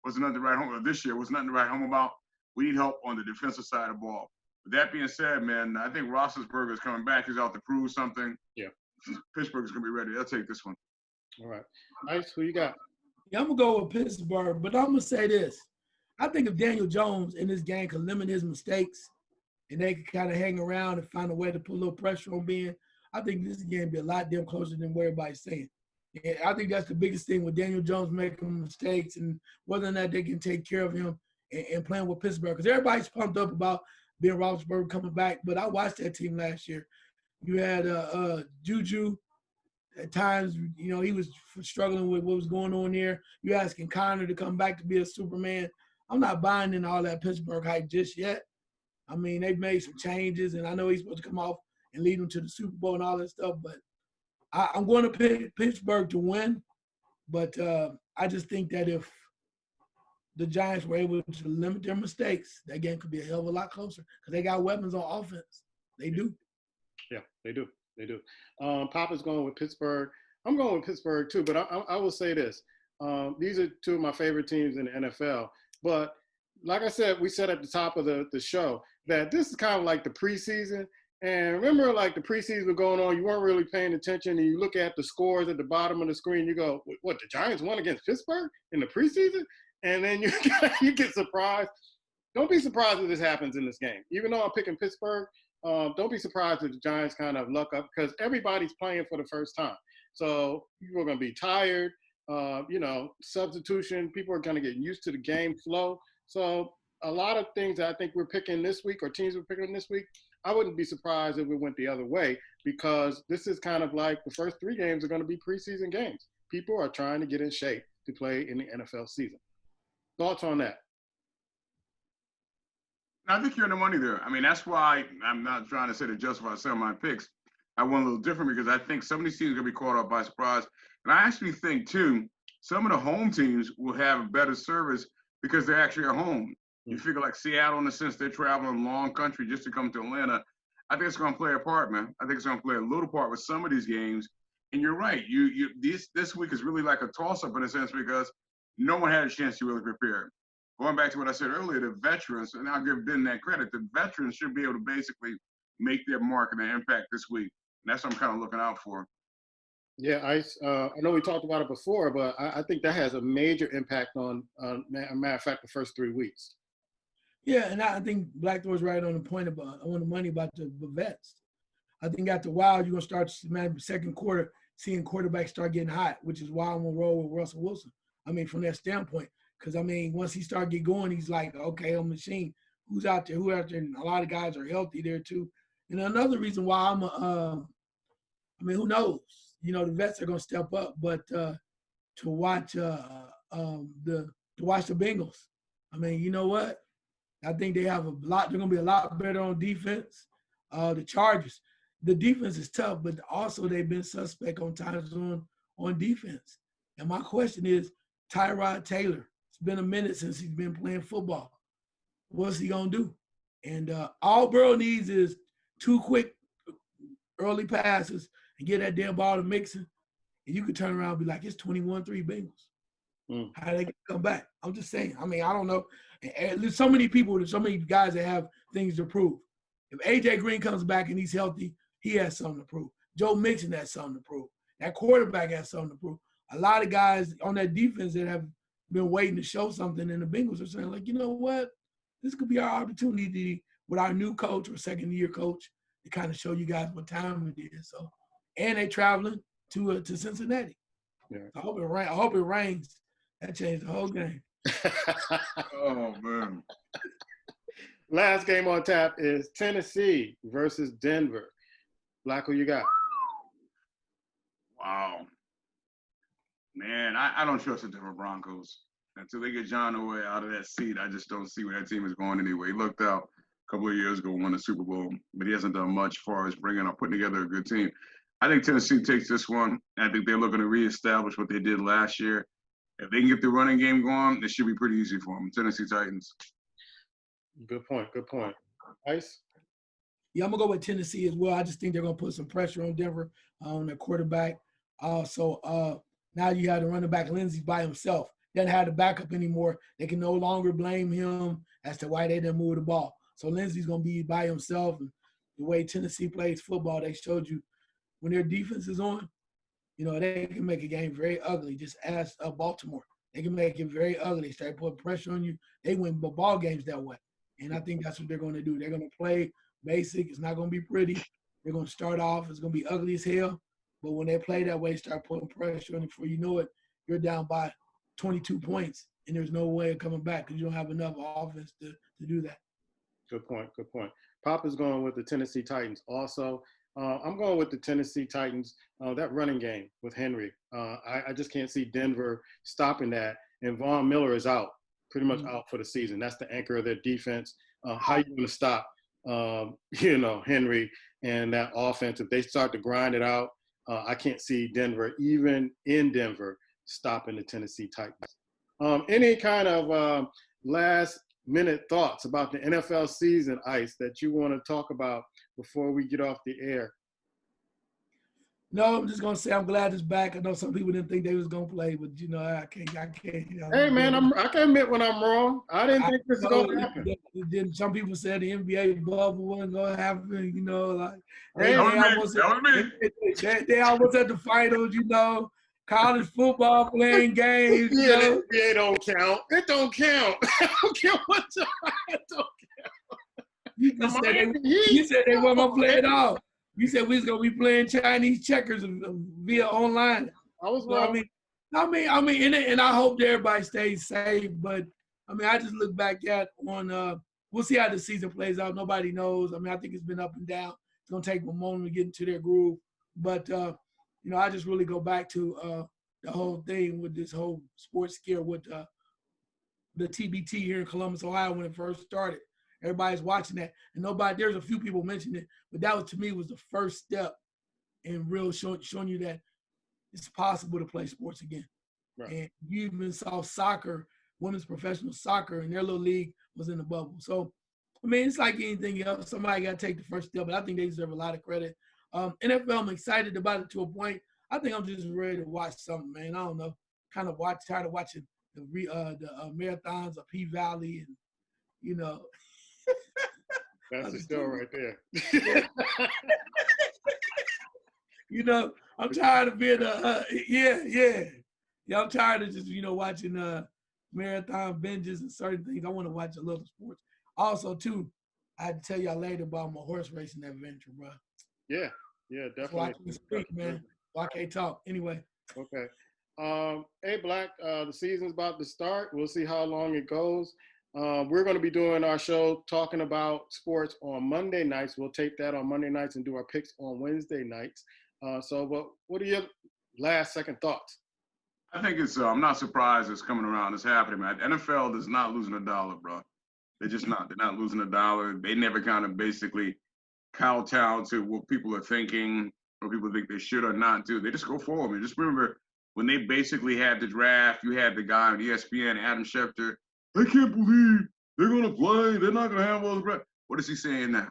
nothing to write home. This year was nothing to write home about. We need help on the defensive side of the ball. With that being said, man, I think Roethlisberger is coming back. He's out to prove something. Yeah. Pittsburgh is going to be ready. I'll take this one. All right. Nice. Who you got? Yeah, I'm going to go with Pittsburgh, but I'm going to say this. I think if Daniel Jones in this game could limit his mistakes and they could kind of hang around and find a way to put a little pressure on Ben, I think this game would be a lot damn closer than what everybody's saying. And I think that's the biggest thing with Daniel Jones making mistakes and whether or not they can take care of him and playing with Pittsburgh. Because everybody's pumped up about Ben Roethlisberger coming back, but I watched that team last year. You had Juju. At times, he was struggling with what was going on there. You're asking Connor to come back to be a Superman. I'm not buying in all that Pittsburgh hype just yet. I mean, they've made some changes, and I know he's supposed to come off and lead them to the Super Bowl and all that stuff, but I'm going to pick Pittsburgh to win. But I just think that if the Giants were able to limit their mistakes, that game could be a hell of a lot closer because they got weapons on offense. They do. Yeah, they do. They do. Papa's going with Pittsburgh. I'm going with Pittsburgh too, but I will say this. These are two of my favorite teams in the NFL. But like I said, we said at the top of the show that this is kind of like the preseason. And remember, like the preseason was going on, you weren't really paying attention, and you look at the scores at the bottom of the screen, you go, what, the Giants won against Pittsburgh in the preseason? And then you get surprised. Don't be surprised if this happens in this game. Even though I'm picking Pittsburgh, don't be surprised if the Giants kind of luck up because everybody's playing for the first time. So people are going to be tired. Substitution. People are going to get used to the game flow. So a lot of things that I think we're picking this week or teams we're picking this week, I wouldn't be surprised if it went the other way because this is kind of like the first 3 games are going to be preseason games. People are trying to get in shape to play in the NFL season. Thoughts on that? I think you're in the money there. I mean, that's why I'm not trying to say to justify some of my picks. I went a little different because I think some of these teams are going to be caught up by surprise. And I actually think, too, some of the home teams will have better service because they're actually at home. You figure like Seattle, in the sense they're traveling long country just to come to Atlanta. I think it's going to play a part, man. I think it's going to play a little part with some of these games. And you're right. This week is really like a toss-up in a sense because no one had a chance to really prepare. Going back to what I said earlier, the veterans, and I'll give Ben that credit, the veterans should be able to basically make their mark and their impact this week. And that's what I'm kind of looking out for. Yeah, I know we talked about it before, but I think that has a major impact on, matter of fact, the first 3 weeks. Yeah, and I think Black Thor's right on the point on the money about the vets. I think after a while, you're going to start, second quarter, seeing quarterbacks start getting hot, which is why I'm going to roll with Russell Wilson. I mean, from that standpoint. Because, I mean, once he started get going, he's like, okay, I'm a machine. Who's out there? And a lot of guys are healthy there, too. And another reason why who knows? The vets are going to step up. But to watch the Bengals, I mean, you know what? I think they have a lot. They're going to be a lot better on defense. The Chargers, the defense is tough, but also they've been suspect on times on defense. And my question is, Tyrod Taylor, it's been a minute since he's been playing football. What's he going to do? And all Burrow needs is 2 quick early passes and get that damn ball to Mixon. And you could turn around and be like, it's 21-3 Bengals. How they come back? I'm just saying. I mean, I don't know. There's so many people, there's so many guys that have things to prove. If A.J. Green comes back and he's healthy, he has something to prove. Joe Mixon has something to prove. That quarterback has something to prove. A lot of guys on that defense that have been waiting to show something, and the Bengals are saying, like, you know what? This could be our opportunity with our new coach or second-year coach to kind of show you guys what time it is. So, and they traveling to Cincinnati. Yeah. I hope it rains. That changed the whole game. Oh, man. Last game on tap is Tennessee versus Denver. Black, who you got? Wow. Man, I don't trust the Denver Broncos. Until they get John Elway out of that seat, I just don't see where that team is going anyway. He looked out a couple of years ago, won the Super Bowl, but he hasn't done much as far as putting together a good team. I think Tennessee takes this one. I think they're looking to reestablish what they did last year. If they can get the running game going, it should be pretty easy for them. Tennessee Titans. Good point. Ice? Yeah, I'm going to go with Tennessee as well. I just think they're going to put some pressure on Denver, on their quarterback. So now you have the running back Lindsey by himself. Doesn't have the backup anymore. They can no longer blame him as to why they didn't move the ball. So Lindsey's going to be by himself. And the way Tennessee plays football, they showed you when their defense is on, they can make a game very ugly. Just ask Baltimore. They can make it very ugly. They start putting pressure on you. They win ball games that way. And I think that's what they're going to do. They're going to play basic. It's not going to be pretty. They're going to start off. It's going to be ugly as hell. But when they play that way, start putting pressure on you before you know it, you're down by 22 points, and there's no way of coming back because you don't have enough offense to do that. Good point. Papa's going with the Tennessee Titans also. I'm going with the Tennessee Titans. That running game with Henry, I just can't see Denver stopping that. And Von Miller is out, pretty much out for the season. That's the anchor of their defense. How are you going to stop, Henry and that offense? If they start to grind it out, I can't see Denver, even in Denver, stopping the Tennessee Titans. Any kind of last-minute thoughts about the NFL season, Ice, that you want to talk about before we get off the air? No, I'm just gonna say I'm glad it's back. I know some people didn't think they was gonna play, but I can't. Hey man, I can admit when I'm wrong. I didn't think this was gonna happen. Then some people said the NBA bubble wasn't gonna happen. They almost at the finals. College football playing games. Yeah, it don't count. It don't count. I don't care what time. It don't count. You said they weren't gonna play it all. You said we was gonna be playing Chinese checkers via online. I was So, wrong. and I hope that everybody stays safe. But I mean, I just look back at we'll see how the season plays out. Nobody knows. I mean, I think it's been up and down. It's gonna take a moment to get into their groove. But I just really go back to the whole thing with this whole sports scare with the TBT here in Columbus, Ohio, when it first started. Everybody's watching that, and there's a few people mentioned it, but that was, to me, was the first step in real showing you that it's possible to play sports again. Right. And you even saw soccer, women's professional soccer, and their little league was in the bubble. So, I mean, it's like anything else. Somebody got to take the first step, but I think they deserve a lot of credit. NFL, I'm excited about it to a point. I think I'm just ready to watch something, man. I don't know. Tired of watching the marathons of P-Valley and, That's the still right there. I'm tired of being I'm tired of just watching marathon binges and certain things. I want to watch a little sports. Also, too, I had to tell y'all later about my horse racing adventure, bro. Yeah, definitely. So I can speak, man. So I can't talk. Anyway. Okay. Hey, Black, the season's about to start. We'll see how long it goes. We're going to be doing our show talking about sports on Monday nights. We'll tape that on Monday nights and do our picks on Wednesday nights. But what are your second thoughts? I think it's, I'm not surprised it's coming around. It's happening, man. NFL is not losing a dollar, bro. They're just not. They're not losing a dollar. They never kind of basically kowtow to what people are thinking or people think they should or not do. They just go forward. I mean, just remember when they basically had the draft, you had the guy on ESPN, Adam Schefter. I can't believe they're going to play. They're not going to have all the draft. What is he saying now?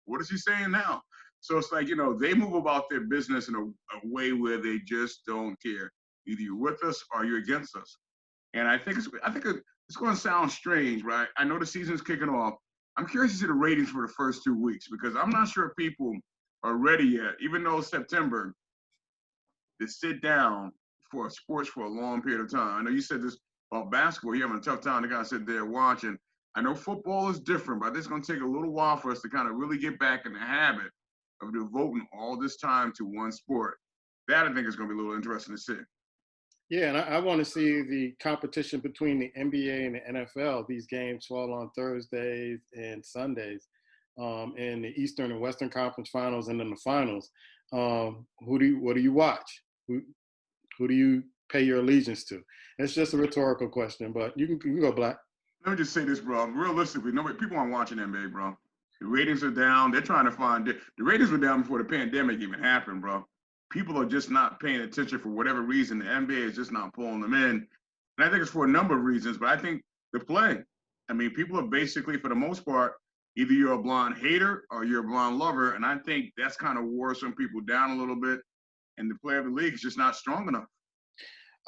What is he saying now? So it's like, they move about their business in a way where they just don't care. Either you're with us or you're against us. And I think it's going to sound strange, right? I know the season's kicking off. I'm curious to see the ratings for the first 2 weeks because I'm not sure if people are ready yet, even though September, to sit down for sports for a long period of time. I know you said this about basketball. You're having a tough time to kind of sit there watching. I know football is different, but it's going to take a little while for us to kind of really get back in the habit of devoting all this time to one sport. That, I think, is going to be a little interesting to see. Yeah, and I want to see the competition between the NBA and the NFL. These games fall on Thursdays and Sundays in the Eastern and Western Conference Finals and then the finals. What do you watch? Who do you pay your allegiance to? It's just a rhetorical question, but you can go, Black. Let me just say this, bro. Realistically, people aren't watching NBA, bro. The ratings are down. They're trying to find it. The ratings were down before the pandemic even happened, bro. People are just not paying attention for whatever reason. The NBA is just not pulling them in. And I think it's for a number of reasons, but I think the play. I mean, people are basically, for the most part, either you're a blonde hater or you're a blonde lover. And I think that's kind of wore some people down a little bit. And the play of the league is just not strong enough.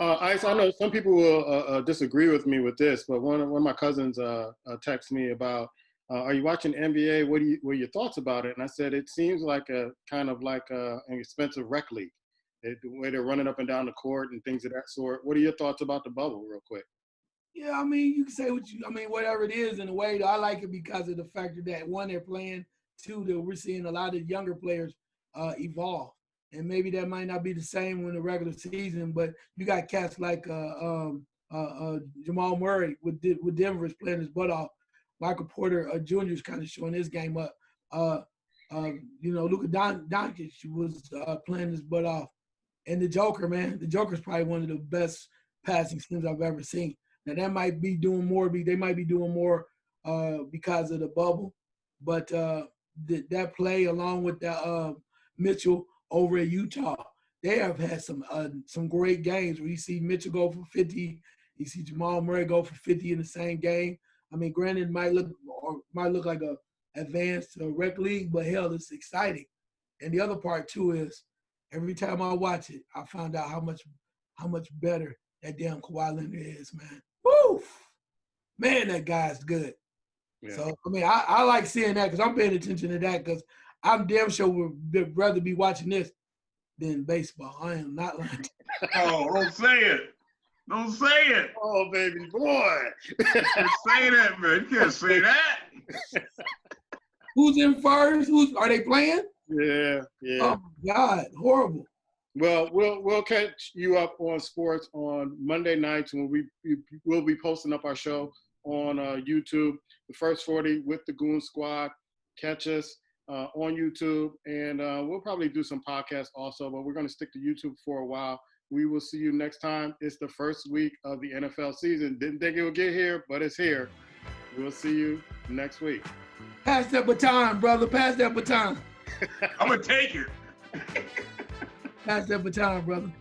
Ice, I know some people will disagree with me with this, but one of my cousins texted me about, are you watching NBA? What are your thoughts about it? And I said, it seems like an expensive rec league, the way they're running up and down the court and things of that sort. What are your thoughts about the bubble, real quick? Yeah, I mean, you can say whatever it is in a way. I like it because of the factor that, one, they're playing, two, that we're seeing a lot of younger players evolve. And maybe that might not be the same in the regular season, but you got cats like Jamal Murray with Denver's playing his butt off. Michael Porter Jr. is kind of showing his game up. Luka Doncic was playing his butt off. And the Joker, man, the Joker's probably one of the best passing schemes I've ever seen. Now, that might be doing more. They might be doing more because of the bubble. But that play along with the Mitchell over at Utah, they have had some great games where you see Mitchell go for 50, you see Jamal Murray go for 50 in the same game. I mean, granted, it might look like a advanced rec league, but hell, it's exciting. And the other part too is every time I watch it, I found out how much better that damn Kawhi Leonard is, man. Woo! Man, that guy's good. Yeah. So I mean, I like seeing that because I'm paying attention to that because I'm damn sure would rather be watching this than baseball. I am not lying. Oh, don't say it. Don't say it. Oh, baby boy. You can't say that, man. You can't say that. Who's in first? Are they playing? Yeah. Oh my God, horrible. Well, we'll catch you up on sports on Monday nights when we'll be posting up our show on YouTube. The First 40 with the Goon Squad. Catch us on YouTube, and we'll probably do some podcasts also, but we're going to stick to YouTube for a while. We will see you next time. It's the first week of the NFL season. Didn't think it would get here, but it's here. We'll see you next week. Pass that baton, brother. Pass that baton. I'm going to take it. Pass that baton, brother.